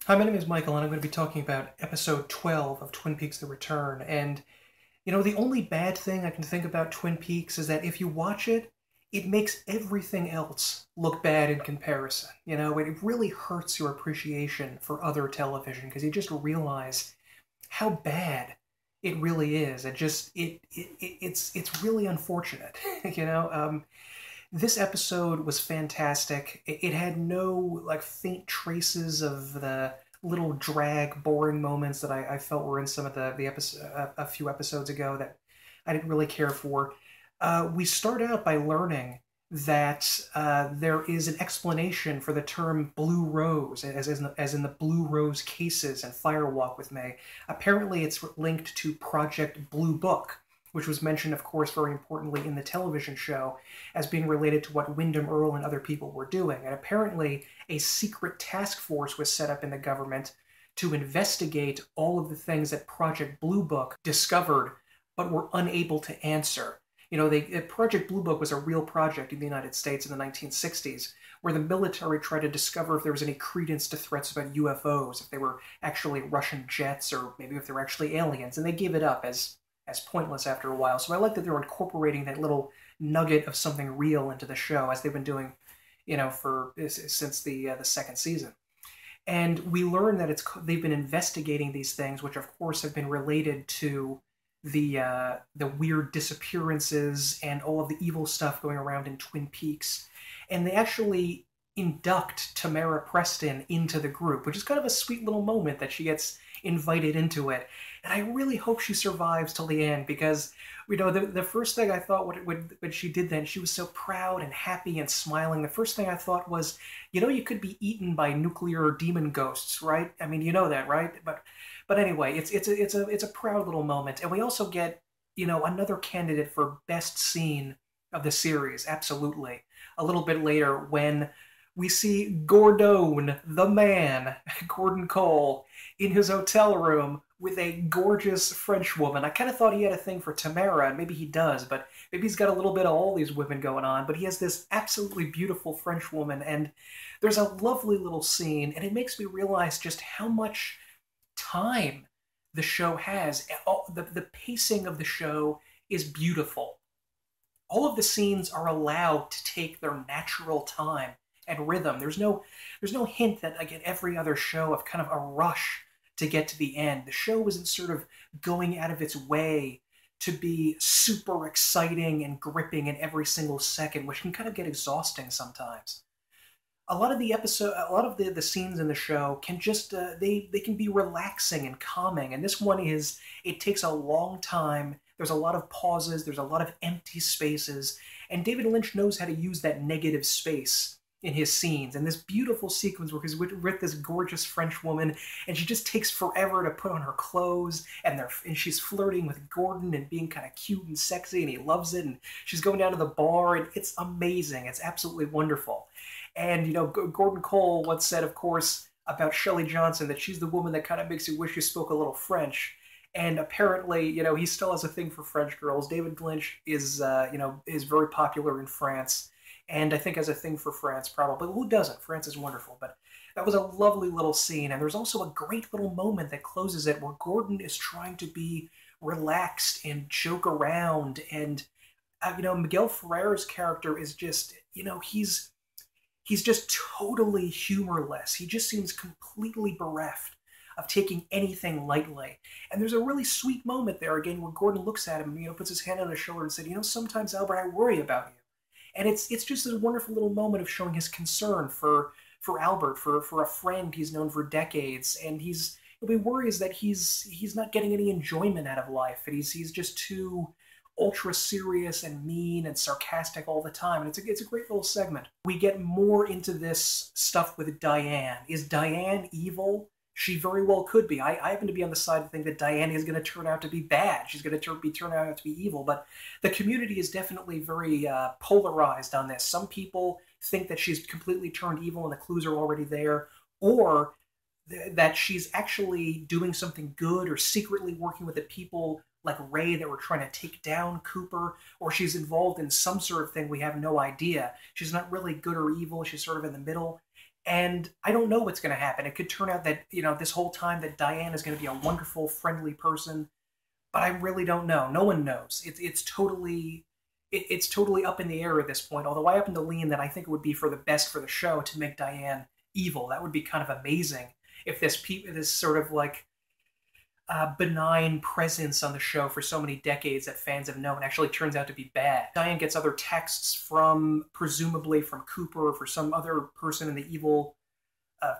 Hi, my name is Michael, and I'm going to be talking about episode 12 of Twin Peaks: The Return. And, the only bad thing I can think about Twin Peaks is that if you watch it, it makes everything else look bad in comparison. It really hurts your appreciation for other television because you just realize how bad it really is. It's really unfortunate. This episode was fantastic. It had no faint traces of the little drag, boring moments that I felt were in some of the episode a few episodes ago that I didn't really care for. We start out by learning that there is an explanation for the term blue rose, as in the blue rose cases and Fire Walk with Me. Apparently, it's linked to Project Blue Book, which was mentioned, of course, very importantly in the television show as being related to what Wyndham Earle and other people were doing. And apparently, a secret task force was set up in the government to investigate all of the things that Project Blue Book discovered but were unable to answer. Project Blue Book was a real project in the United States in the 1960s where the military tried to discover if there was any credence to threats about UFOs, if they were actually Russian jets or maybe if they were actually aliens, and they gave it up as pointless after a while. So I like that they're incorporating that little nugget of something real into the show, as they've been doing, for since the second season. And we learn that they've been investigating these things, which of course have been related to the weird disappearances and all of the evil stuff going around in Twin Peaks. And they actually induct Tamara Preston into the group, which is kind of a sweet little moment that she gets invited into it. And I really hope she survives till the end because, the first thing I thought when she did that, she was so proud and happy and smiling. The first thing I thought was, you could be eaten by nuclear demon ghosts, right? I mean, you know that, right? But anyway, it's a proud little moment. And we also get, another candidate for best scene of the series, absolutely. A little bit later when we see Gordon, the man, Gordon Cole, in his hotel room with a gorgeous French woman. I kind of thought he had a thing for Tamara, and maybe he does, but maybe he's got a little bit of all these women going on, but he has this absolutely beautiful French woman, and there's a lovely little scene, and it makes me realize just how much time the show has. The pacing of the show is beautiful. All of the scenes are allowed to take their natural time and rhythm. There's no hint that, like in every other show, of kind of a rush to get to the end. The show isn't sort of going out of its way to be super exciting and gripping in every single second, which can kind of get exhausting sometimes. A lot of the scenes in the show can just they can be relaxing and calming, and this one it takes a long time. There's a lot of pauses, there's a lot of empty spaces, and David Lynch knows how to use that negative space in his scenes. And this beautiful sequence where he's with this gorgeous French woman, and she just takes forever to put on her clothes, and she's flirting with Gordon and being kind of cute and sexy, and he loves it, and she's going down to the bar, and it's amazing. It's absolutely wonderful. And, Gordon Cole once said, of course, about Shelley Johnson, that she's the woman that kind of makes you wish you spoke a little French. And apparently, he still has a thing for French girls. David Lynch is very popular in France, and I think has a thing for France, probably. Who doesn't? France is wonderful. But that was a lovely little scene, and there's also a great little moment that closes it where Gordon is trying to be relaxed and joke around, and Miguel Ferrer's character is just, he's just totally humorless. He just seems completely bereft of taking anything lightly. And there's a really sweet moment there again where Gordon looks at him, puts his hand on his shoulder and said, sometimes, Albert, I worry about you. And it's just this wonderful little moment of showing his concern for Albert, for a friend he's known for decades, and he worries that he's not getting any enjoyment out of life, and he's just too ultra serious and mean and sarcastic all the time. And it's a great little segment. We get more into this stuff with Diane. Is Diane evil? She very well could be. I happen to be on the side of think that Diane is going to turn out to be bad. She's going to turn out to be evil. But the community is definitely very polarized on this. Some people think that she's completely turned evil and the clues are already there, or that she's actually doing something good or secretly working with the people like Ray that were trying to take down Cooper, or she's involved in some sort of thing we have no idea. She's not really good or evil. She's sort of in the middle. And I don't know what's going to happen. It could turn out that, this whole time that Diane is going to be a wonderful, friendly person, but I really don't know. No one knows. It's totally up in the air at this point. Although I happen to lean that I think it would be for the best for the show to make Diane evil. That would be kind of amazing if this sort of like benign presence on the show for so many decades that fans have known actually turns out to be bad. Diane gets other texts presumably from Cooper or for some other person in the evil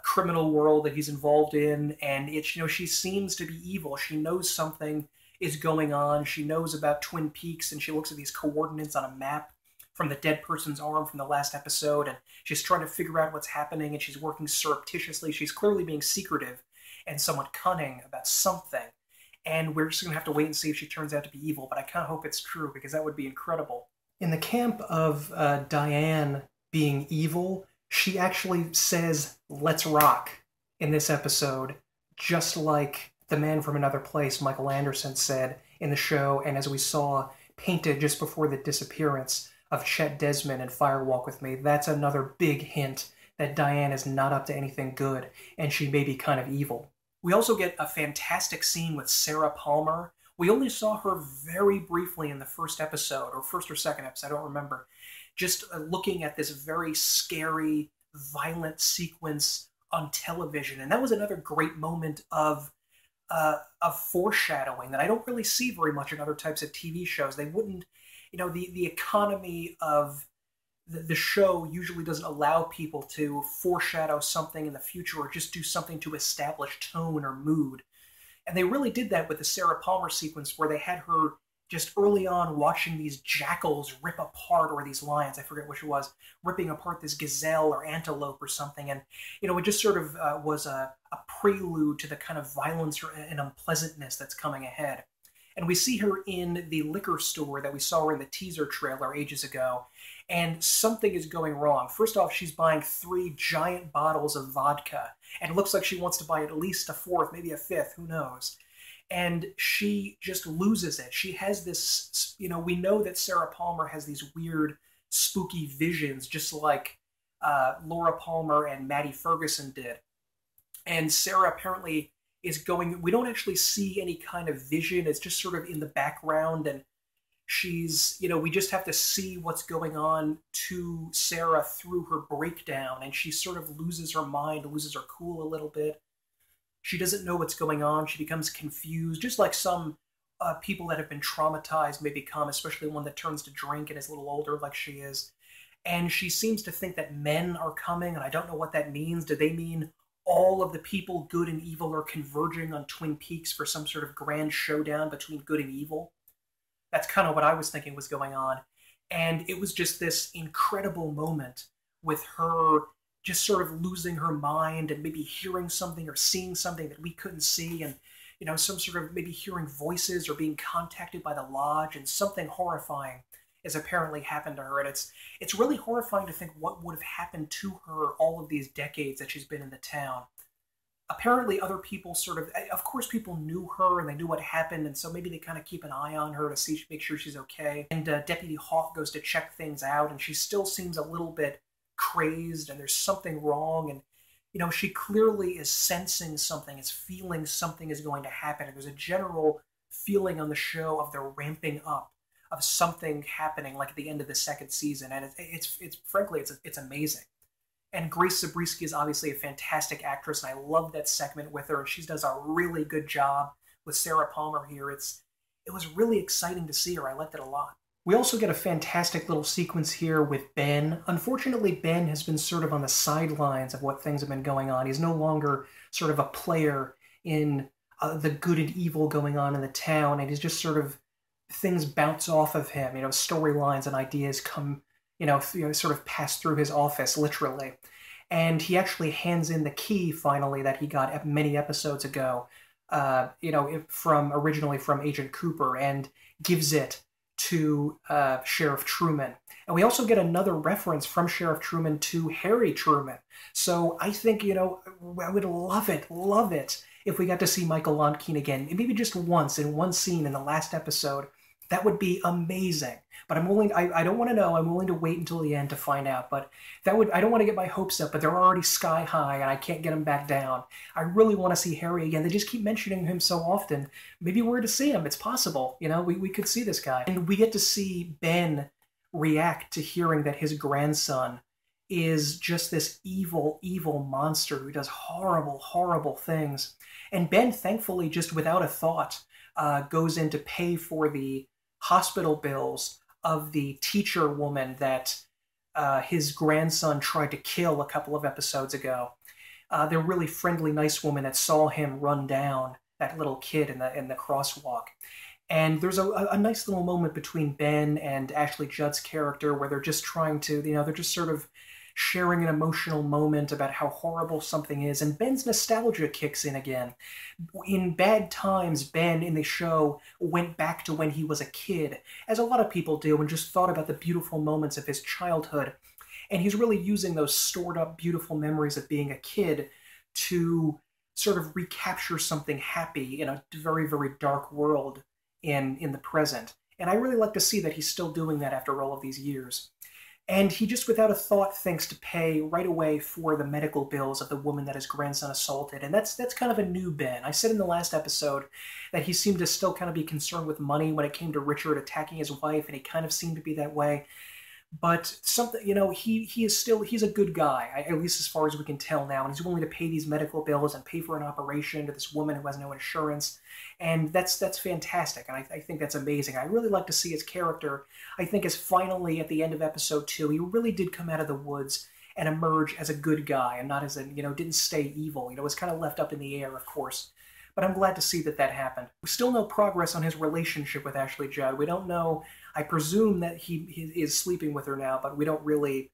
criminal world that he's involved in, and she seems to be evil. She knows something is going on. She knows about Twin Peaks, and she looks at these coordinates on a map from the dead person's arm from the last episode, and she's trying to figure out what's happening, and she's working surreptitiously. She's clearly being secretive and somewhat cunning about something. And we're just going to have to wait and see if she turns out to be evil, but I kind of hope it's true because that would be incredible. In the camp of Diane being evil, she actually says, "Let's rock," in this episode, just like the man from another place, Michael Anderson, said in the show, and as we saw painted just before the disappearance of Chet Desmond in Fire Walk with Me. That's another big hint that Diane is not up to anything good, and she may be kind of evil. We also get a fantastic scene with Sarah Palmer. We only saw her very briefly in the first episode, or first or second episode, I don't remember, just looking at this very scary, violent sequence on television. And that was another great moment of foreshadowing that I don't really see very much in other types of TV shows. They wouldn't, the economy of the show usually doesn't allow people to foreshadow something in the future or just do something to establish tone or mood. And they really did that with the Sarah Palmer sequence where they had her just early on watching these jackals rip apart, or these lions, I forget which it was, ripping apart this gazelle or antelope or something. And, it just sort of was a prelude to the kind of violence and unpleasantness that's coming ahead. And we see her in the liquor store that we saw her in the teaser trailer ages ago, and something is going wrong. First off, she's buying 3 giant bottles of vodka, and it looks like she wants to buy at least a 4th, maybe a 5th, who knows. And she just loses it. She has this, we know that Sarah Palmer has these weird, spooky visions, just like Laura Palmer and Maddie Ferguson did. And Sarah apparently is going, we don't actually see any kind of vision. It's just sort of in the background, and she's, we just have to see what's going on to Sarah through her breakdown, and she sort of loses her mind, loses her cool a little bit. She doesn't know what's going on. She becomes confused, just like some people that have been traumatized may become, especially one that turns to drink and is a little older like she is. And she seems to think that men are coming, and I don't know what that means. Do they mean all of the people, good and evil, are converging on Twin Peaks for some sort of grand showdown between good and evil? That's kind of what I was thinking was going on. And it was just this incredible moment with her just sort of losing her mind and maybe hearing something or seeing something that we couldn't see, and some sort of maybe hearing voices or being contacted by the lodge, and something horrifying has apparently happened to her. And it's really horrifying to think what would have happened to her all of these decades that she's been in the town. Apparently other people of course people knew her and they knew what happened, and so maybe they kind of keep an eye on her to make sure she's okay. And Deputy Hawk goes to check things out, and she still seems a little bit crazed, and there's something wrong, and she clearly is sensing something, is feeling something is going to happen, and there's a general feeling on the show of the ramping up of something happening, like at the end of the second season, and it's frankly it's amazing. And Grace Zabriskie is obviously a fantastic actress, and I love that segment with her, and she does a really good job with Sarah Palmer here. It was really exciting to see her. I liked it a lot. We also get a fantastic little sequence here with Ben. Unfortunately, Ben has been sort of on the sidelines of what things have been going on. He's no longer sort of a player in the good and evil going on in the town, and he's just sort of, things bounce off of him. Storylines and ideas come, sort of pass through his office, literally. And he actually hands in the key, finally, that he got many episodes ago, originally from Agent Cooper, and gives it to Sheriff Truman. And we also get another reference from Sheriff Truman to Harry Truman. So I think, I would love it, if we got to see Michael Lonkeen again, maybe just once in one scene in the last episode, That would be amazing. But I'm willing, I don't want to know. I'm willing to wait until the end to find out. But that would, I don't want to get my hopes up, but they're already sky high and I can't get them back down. I really want to see Harry again. They just keep mentioning him so often. Maybe we're to see him. It's possible. You know, we could see this guy. And we get to see Ben react to hearing that his grandson is just this evil, evil monster who does horrible, horrible things. And Ben, thankfully, just without a thought, goes in to pay for the hospital bills of the teacher woman that his grandson tried to kill a couple of episodes ago. The really friendly, nice woman that saw him run down that little kid in the crosswalk. And there's a nice little moment between Ben and Ashley Judd's character where they're just trying to, you know, they're just sort of sharing an emotional moment about how horrible something is, and Ben's nostalgia kicks in again. In bad times, Ben in the show went back to when he was a kid, as a lot of people do, and just thought about the beautiful moments of his childhood. And he's really using those stored up beautiful memories of being a kid to sort of recapture something happy in a very, very dark world in the present. And I really like to see that he's still doing that after all of these years. And he just, without a thought, thinks to pay right away for the medical bills of the woman that his grandson assaulted. And that's kind of a new Ben. I said in the last episode that he seemed to still kind of be concerned with money when it came to Richard attacking his wife, and he kind of seemed to be that way. But something, you know, he's a good guy, at least as far as we can tell now, and he's willing to pay these medical bills and pay for an operation to this woman who has no insurance, and that's fantastic, and I think that's amazing. I really like to see his character. I think is finally at the end of episode 2, he really did come out of the woods and emerge as a good guy, and not as a, you know, didn't stay evil. You know, it was kind of left up in the air, of course. But I'm glad to see that happened. Still no progress on his relationship with Ashley Judd. We don't know. I presume that he is sleeping with her now, but we don't really.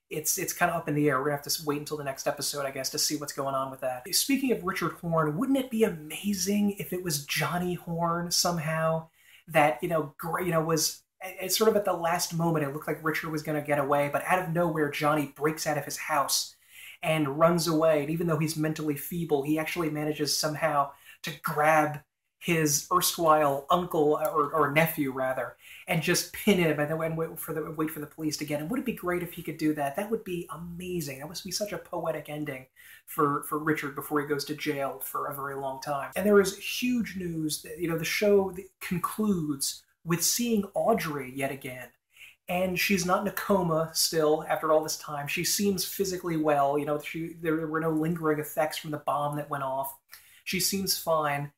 It's kind of up in the air. We're going to have to wait until the next episode, I guess, to see what's going on with that. Speaking of Richard Horne, wouldn't it be amazing if it was Johnny Horne somehow that, was it's sort of at the last moment. It looked like Richard was going to get away, but out of nowhere, Johnny breaks out of his house and runs away. And even though he's mentally feeble, he actually manages somehow to grab his erstwhile uncle or nephew rather, and just pin him and then wait for the police to get him. Would it be great if he could do that? That would be amazing. That must be such a poetic ending for Richard before he goes to jail for a very long time. And there is huge news that, the show concludes with seeing Audrey yet again. And she's not in a coma still after all this time. She seems physically well. There were no lingering effects from the bomb that went off. She seems fine.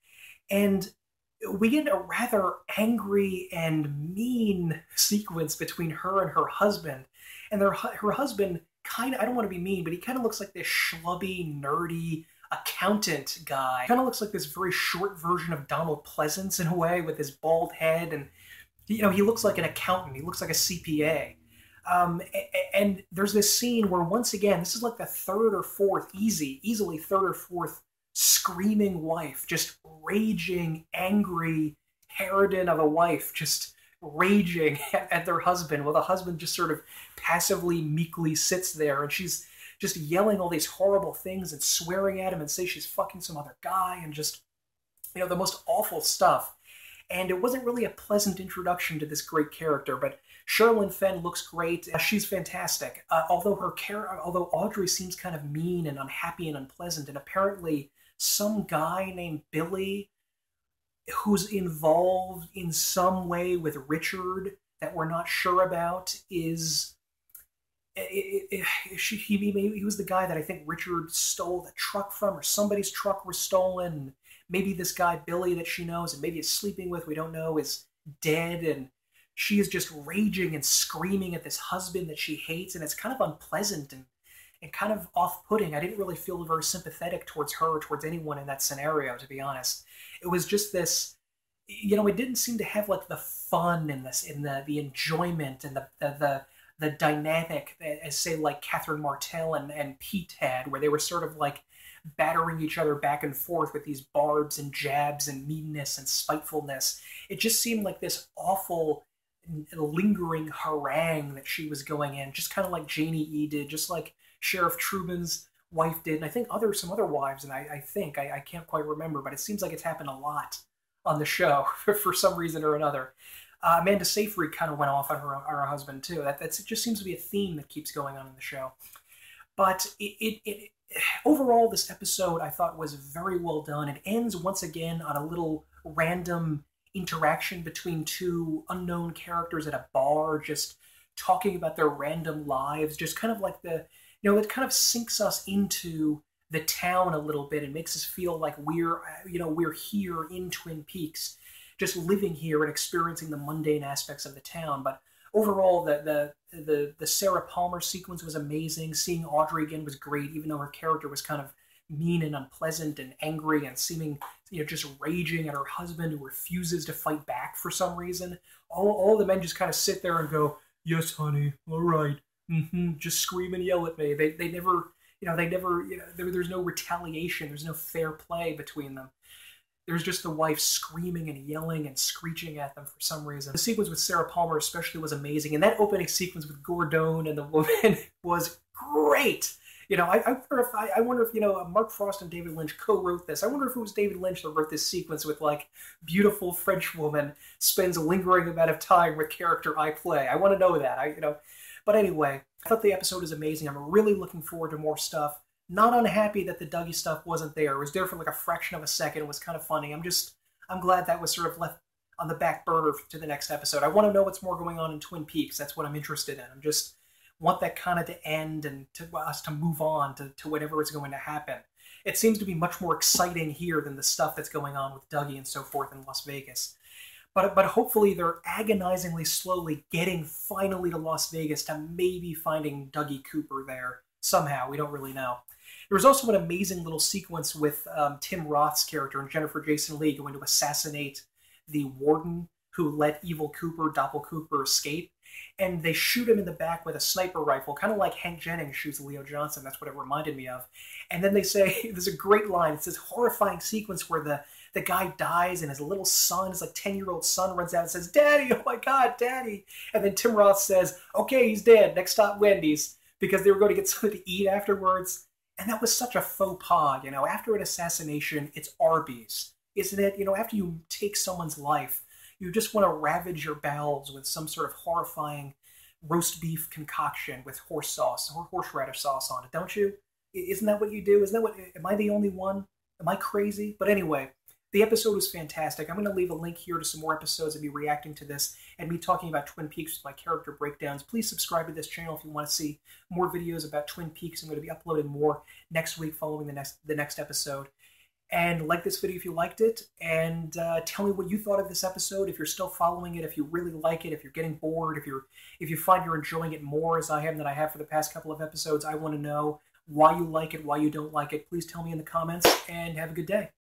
And we get a rather angry and mean sequence between her and her husband. And her husband kind of, I don't want to be mean, but he kind of looks like this schlubby, nerdy accountant guy. Kind of looks like this very short version of Donald Pleasance in a way, with his bald head. And, he looks like an accountant. He looks like a CPA. And there's this scene where, once again, this is like the easily third or fourth screaming wife, just raging, angry harridan of a wife, just raging at their husband, while the husband just sort of passively, meekly sits there, and she's just yelling all these horrible things and swearing at him and say she's fucking some other guy, and just, the most awful stuff. And it wasn't really a pleasant introduction to this great character, but Sherilyn Fenn looks great. She's fantastic. Although Audrey seems kind of mean and unhappy and unpleasant, and apparently some guy named Billy who's involved in some way with Richard that we're not sure about he was the guy that I think Richard stole the truck from, or somebody's truck was stolen. Maybe this guy Billy that she knows and maybe is sleeping with, we don't know, is dead, and she is just raging and screaming at this husband that she hates, and it's kind of unpleasant and kind of off-putting. I didn't really feel very sympathetic towards her or towards anyone in that scenario, to be honest. It was just this, it didn't seem to have like the fun in this, in the enjoyment and the dynamic, as say like Catherine Martell and Pete had, where they were sort of like battering each other back and forth with these barbs and jabs and meanness and spitefulness. It just seemed like this awful, lingering harangue that she was going in, just kind of like Janie E. did, just like Sheriff Truman's wife did, and I think some other wives, and I can't quite remember, but it seems like it's happened a lot on the show for some reason or another. Amanda Seyfried kind of went off on her husband too. It just seems to be a theme that keeps going on in the show. But overall, this episode I thought was very well done. It ends once again on a little random interaction between two unknown characters at a bar, just talking about their random lives, just kind of like it kind of sinks us into the town a little bit and makes us feel like we're here in Twin Peaks, just living here and experiencing the mundane aspects of the town. But overall, the Sarah Palmer sequence was amazing. Seeing Audrey again was great, even though her character was kind of mean and unpleasant and angry and seeming, just raging at her husband who refuses to fight back for some reason. All the men just kind of sit there and go, "Yes, honey, all right," just scream and yell at me. They never, there's no retaliation. There's no fair play between them. There's just the wife screaming and yelling and screeching at them for some reason. The sequence with Sarah Palmer especially was amazing, and that opening sequence with Gordon and the woman was great. I wonder if Mark Frost and David Lynch co-wrote this. I wonder if it was David Lynch that wrote this sequence with like beautiful French woman spends a lingering amount of time with character I play. I want to know that. But anyway, I thought the episode is amazing. I'm really looking forward to more stuff. Not unhappy that the Dougie stuff wasn't there. It was there for like a fraction of a second. It was kind of funny. I'm glad that was sort of left on the back burner to the next episode. I want to know what's more going on in Twin Peaks. That's what I'm interested in. I'm just want that kind of to end and to us to move on to whatever is going to happen. It seems to be much more exciting here than the stuff that's going on with Dougie and so forth in Las Vegas. But hopefully they're agonizingly slowly getting finally to Las Vegas to maybe finding Dougie Cooper there somehow. We don't really know. There was also an amazing little sequence with Tim Roth's character and Jennifer Jason Leigh going to assassinate the warden who let Evil Cooper, Doppel Cooper, escape. And they shoot him in the back with a sniper rifle, kind of like Hank Jennings shoots Leo Johnson. That's what it reminded me of. And then they say, there's a great line. It's this horrifying sequence where the guy dies and his little son, his like 10-year-old son, runs out and says, "Daddy, oh my God, Daddy." And then Tim Roth says, "Okay, he's dead. Next stop, Wendy's," because they were going to get something to eat afterwards. And that was such a faux pas. After an assassination, it's Arby's, isn't it? After you take someone's life, you just want to ravage your bowels with some sort of horrifying roast beef concoction with horseradish sauce on it, don't you? Isn't that what you do? Am I the only one? Am I crazy? But anyway, the episode was fantastic. I'm going to leave a link here to some more episodes of me reacting to this and me talking about Twin Peaks with my character breakdowns. Please subscribe to this channel if you want to see more videos about Twin Peaks. I'm going to be uploading more next week following the next episode. And like this video if you liked it, and tell me what you thought of this episode, if you're still following it, if you really like it, if you're getting bored, if you find you're enjoying it more as I am than I have for the past couple of episodes. I want to know why you like it, why you don't like it. Please tell me in the comments, and have a good day.